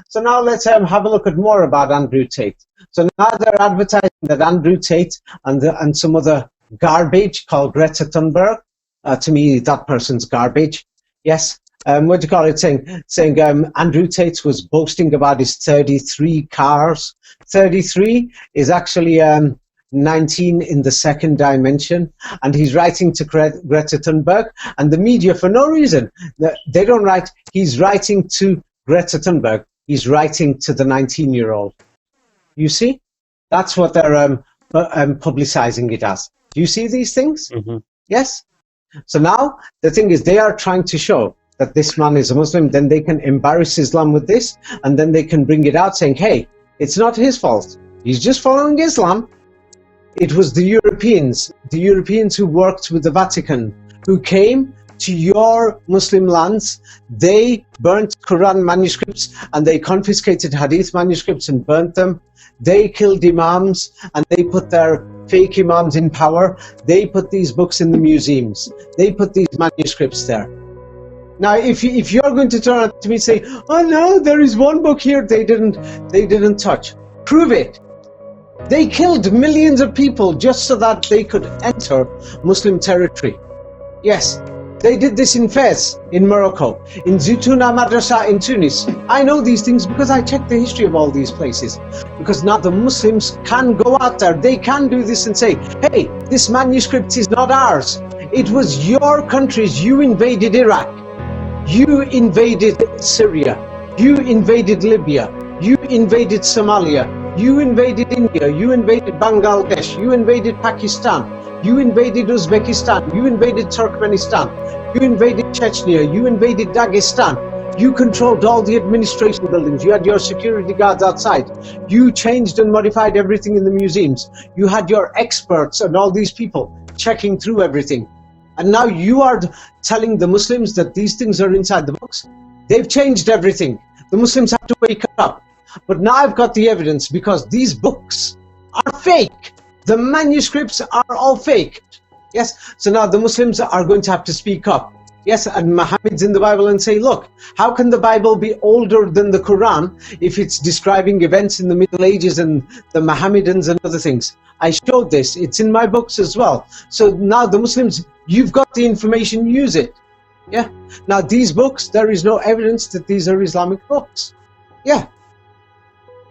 So now let's have a look at more about Andrew Tate. So now they're advertising that Andrew Tate and some other garbage called Greta Thunberg. To me, that person's garbage. Yes. What do you call it? Saying Andrew Tate was boasting about his 33 cars. 33 is actually 19 in the second dimension, and he's writing to Greta Thunberg, and the media, for no reason, they don't write. He's writing to Greta Thunberg. He's writing to the 19-year-old. You see, that's what they're publicizing it as. Do you see these things? Mm-hmm. Yes. So now the thing is, they are trying to show that this man is a Muslim. Then they can embarrass Islam with this, and then they can bring it out saying, "Hey, it's not his fault. He's just following Islam. It was the Europeans who worked with the Vatican, who came to your Muslim lands. They burnt Quran manuscripts and they confiscated Hadith manuscripts and burnt them. They killed imams and they put their fake imams in power. They put these books in the museums. They put these manuscripts there. Now, if you're going to turn to me and say, oh no, there is one book here they didn't touch, prove it. They killed millions of people just so that they could enter Muslim territory. Yes, they did this in Fez, in Morocco, in Zitouna Madrasa in Tunis. I know these things because I checked the history of all these places. Because now the Muslims can go out there, they can do this and say, hey, this manuscript is not ours. It was your countries. You invaded Iraq. You invaded Syria. You invaded Libya. You invaded Somalia. You invaded India, you invaded Bangladesh, you invaded Pakistan, you invaded Uzbekistan, you invaded Turkmenistan, you invaded Chechnya, you invaded Dagestan. You controlled all the administration buildings, you had your security guards outside. You changed and modified everything in the museums. You had your experts and all these people checking through everything. And now you are telling the Muslims that these things are inside the books. They've changed everything. The Muslims have to wake up. But now I've got the evidence because these books are fake. The manuscripts are all fake. Yes, so now the Muslims are going to have to speak up. Yes, and Muhammad's in the Bible and say, look, how can the Bible be older than the Quran if it's describing events in the Middle Ages and the Mohammedans and other things? I showed this. It's in my books as well. So now the Muslims, you've got the information, use it. Yeah. Now these books, there is no evidence that these are Islamic books. Yeah.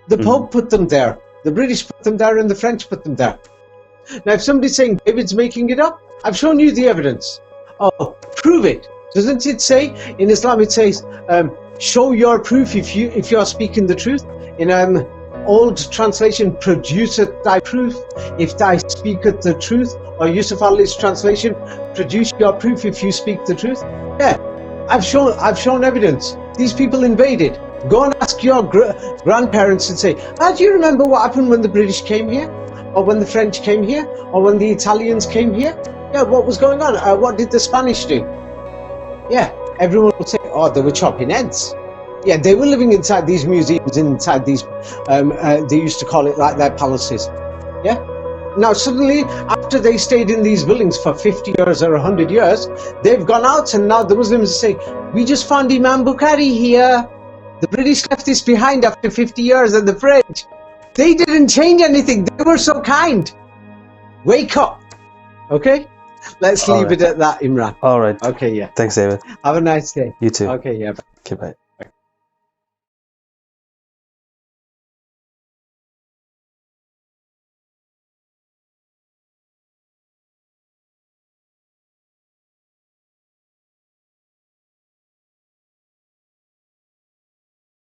The Pope put them there, the British put them there, and the French put them there. Now, if somebody's saying David's making it up, I've shown you the evidence. Oh, prove it. Doesn't it say in Islam? It says, "Show your proof if you are speaking the truth." In old translation, "Produceth thy proof if thou speaketh the truth." Or Yusuf Ali's translation, "Produce your proof if you speak the truth." Yeah, I've shown evidence. These people invaded. Go and ask your grandparents and say, do you remember what happened when the British came here? Or when the French came here? Or when the Italians came here? Yeah, what was going on? What did the Spanish do? Yeah, everyone will say, oh, they were chopping heads. Yeah, they were living inside these museums, inside these, they used to call it like their palaces. Yeah? Now suddenly, after they stayed in these buildings for 50 years or 100 years, they've gone out and now the Muslims say, we just found Imam Bukhari here. The British left this behind after 50 years, and the French, they didn't change anything. They were so kind. Wake up. Okay? Let's leave it at that, Imran. All right. Okay, yeah. Thanks, David. Have a nice day. You too. Okay, yeah. Okay, bye.